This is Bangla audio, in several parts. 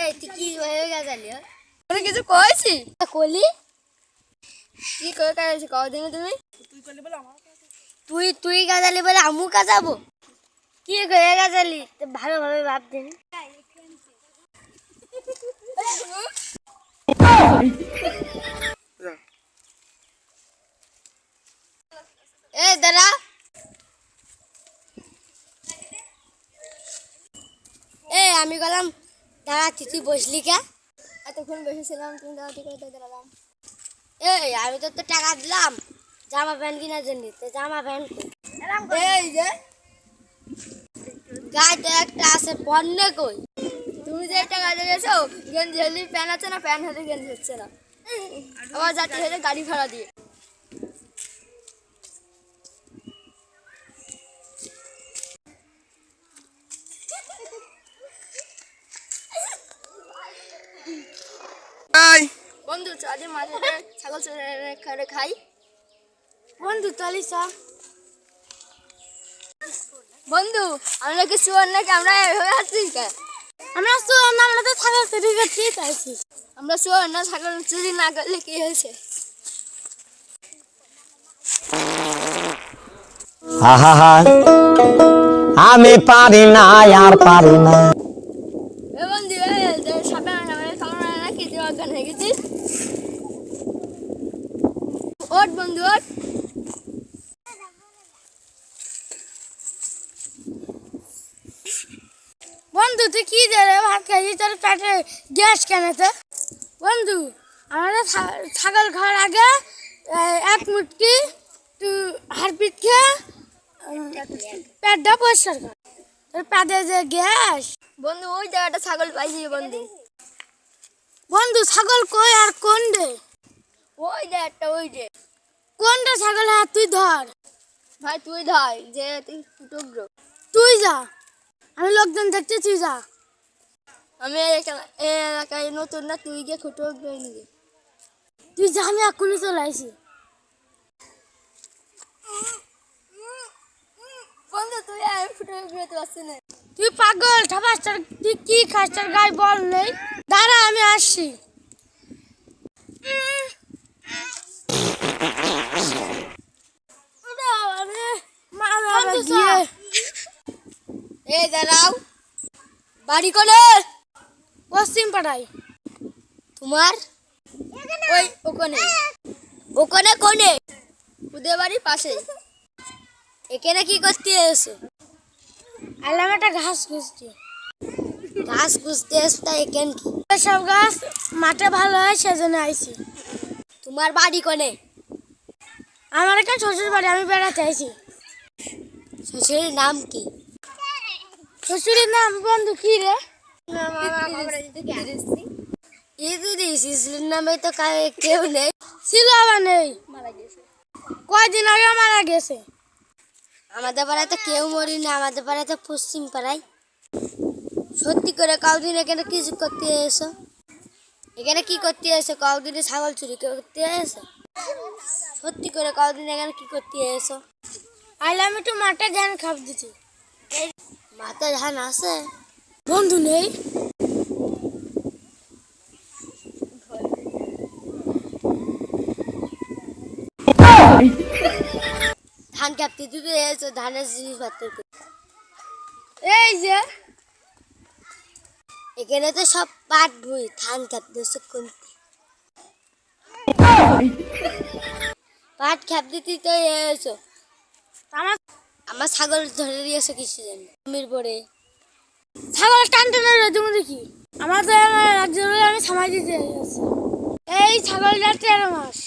এই তুই কি হয়ে গেছালি? আমি কিছু কইছি? কলি কি করে কাজ কদিন তুমি? তুই কলি বলে আমার তুই গাজালি বলে আমু কাজাবো? কি হয়ে গেছালি? ভালোভাবে ভাব দিন। এ দাদা আমি গেলাম দাঁড়া তুই বসলি কে? এতক্ষণ বসেছিলাম তুমি দাঁড়া ঠিক করে দাঁড়ালাম। আমি তো টাকা দিলাম জামা প্যান্ট কেনার জন্য, তো জামা প্যান্ট এই যে গায়ে একটা আছে পণ্যে কই? তুমি যে টাকা দিয়েছো গেঞ্জি হলে প্যান্ট আছে না, প্যান্ট হলে গেঞ্জি হচ্ছে না, আবার যাতে হলে গাড়ি ভাড়া দিয়ে। বন্ধু আজ মাঝে ছাগল চড়ে খাই। বন্ধু চলি চ। বন্ধু আমরা কি শুয়ার নাকি? আমরা এভাবে আসছি আমরা শুয়ার না, আমরা তো ছাগল চুরি করছি চাইছি। আমরা শুয়ার না, ছাগল চুরি না করলে কি হয়েছে? আমি পারি না আর পারি না। বন্ধু সামনে নাকি তুই অজ্ঞান হয়ে গেছিস? ওঠ বন্ধু ওঠ। বন্ধু তুই কি দেবে ভাত খাইছিস, তোর পেটে গ্যাস কেন? তো বন্ধু আমাদের ছাগল খাওয়ার আগে এক মুটকি তুই হারপিট খেয়ে পেটটা পরিষ্কার কর, তোর পেটে যে গ্যাস। বন্ধু ওই জায়গাটা ছাগল পাইছি বন্ধু। বন্ধু ছাগল কই আর কোন রে? ওই যে একটা ওই যে কোনটা ছাগল? হ্যাঁ তুই ধর ভাই, তুই ধর যে তুই টুকরো, তুই যা, আমি লোকজন দেখতে, তুই যা। আমি এই এলাকায় নতুন না, তুই গিয়ে খুঁটো নিবি। তুই যা, আমি এখনই চলে আসি। বন্ধু তুই ফুটো বেরোতে পারছি না। তুই পাগল ঠাপাস্টার, তুই কি খাস? তোর গায়ে বল নেই? দাঁড়া আমি আসছি। এই দাঁড়াও, বাড়ি কোনে? পশ্চিম পাড়ায়। তোমার? ওই ওখানে। ওখানে কোনে? ওদের বাড়ির পাশে। এখানে কি করতে এসো? আলাম একটা ঘাস খুঁজতে। ঘাস খুঁজতে এসো? তাই এখানে কি? সব গাছ মাঠে ভালো হয় সেজন্য আইছি। তোমার বাড়ি কোনে? আমার একটা শ্বশুর বাড়ি, আমি বেড়াতে আইছি। শ্বশুরের নাম কি? শ্বশুরের নাম বন্ধু কি রে? নামে তো কেউ নেই, ছিল আবার নেই, মারা গেছে। কয়দিন আগে মারা গেছে। আমাদের পাড়ায় তো কেউ মরি না, আমাদের পাড়ায় তো পশ্চিম পাড়ায়। সত্যি করে কদিন এখানে কিছু করতে এসো? এখানে কি করতে এসো? কদিনে ছাগল চুরি করতে এসো? সত্যি করে কদিন এখানে কি করতে এসো? আইলাম একটু মাঠে ধান খাপ দিচ্ছি। মাঠে ধান আছে? বন্ধু নেই। ধান কাটতে দিতে এসো, ধানের জিনিসপত্র। এই যে এখানে তো সব পাট ভুই, ধান কাটতে কোনটি? পাট খেপ দিতে তো এসো। আমার ছাগল ধরে দিয়েছো কিছু জানি জমির পরে। ছাগল টানতে না তুমি দেখি আমার তো আমি সামাই দিতে এসেছি। এই ছাগলটা 13 মাস,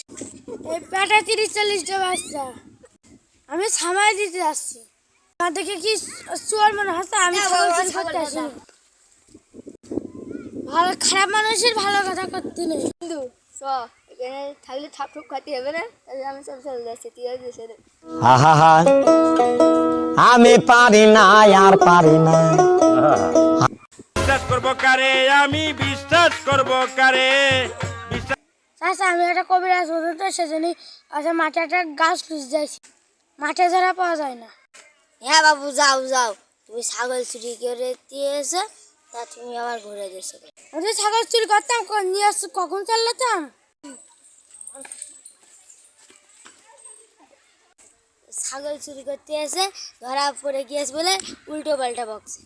এই পেটে 30-40টা বাচ্চা, আমি সামাই দিতে আসছি। আমার দেখে কি চোর মনে হচ্ছে? আমি ছাগল চুরি করতে আসিনি। ভালো খারাপ মানুষের ভালো কথা করতে নেই। বন্ধু এখানে থাকলে ঠাপ ঠুপ খাতে হবে না, তাহলে আমি চলে যাচ্ছি। তুই আমি পারি না আর পারি না। বিশ্বাস করবো কারে, আমি বিশ্বাস করবো কারে? আচ্ছা আমি একটা কবিরাজ বলতে, তো সেজন্য আচ্ছা মাঠে একটা গাছ খুঁজে যাইছি, মাঠে ধরা পাওয়া যায় না। হ্যাঁ বাবু যাও যাও, তুমি ছাগল চুরি করে দিয়েছো, তা তুমি আবার ঘুরে দিয়েছো? আমি ছাগল চুরি করতাম, নিয়ে আসছো কখন চালাতাম। ছাগল চুরি করতে এসে ধরা পড়ে গিয়েছে বলে উল্টো পাল্টা বকছে।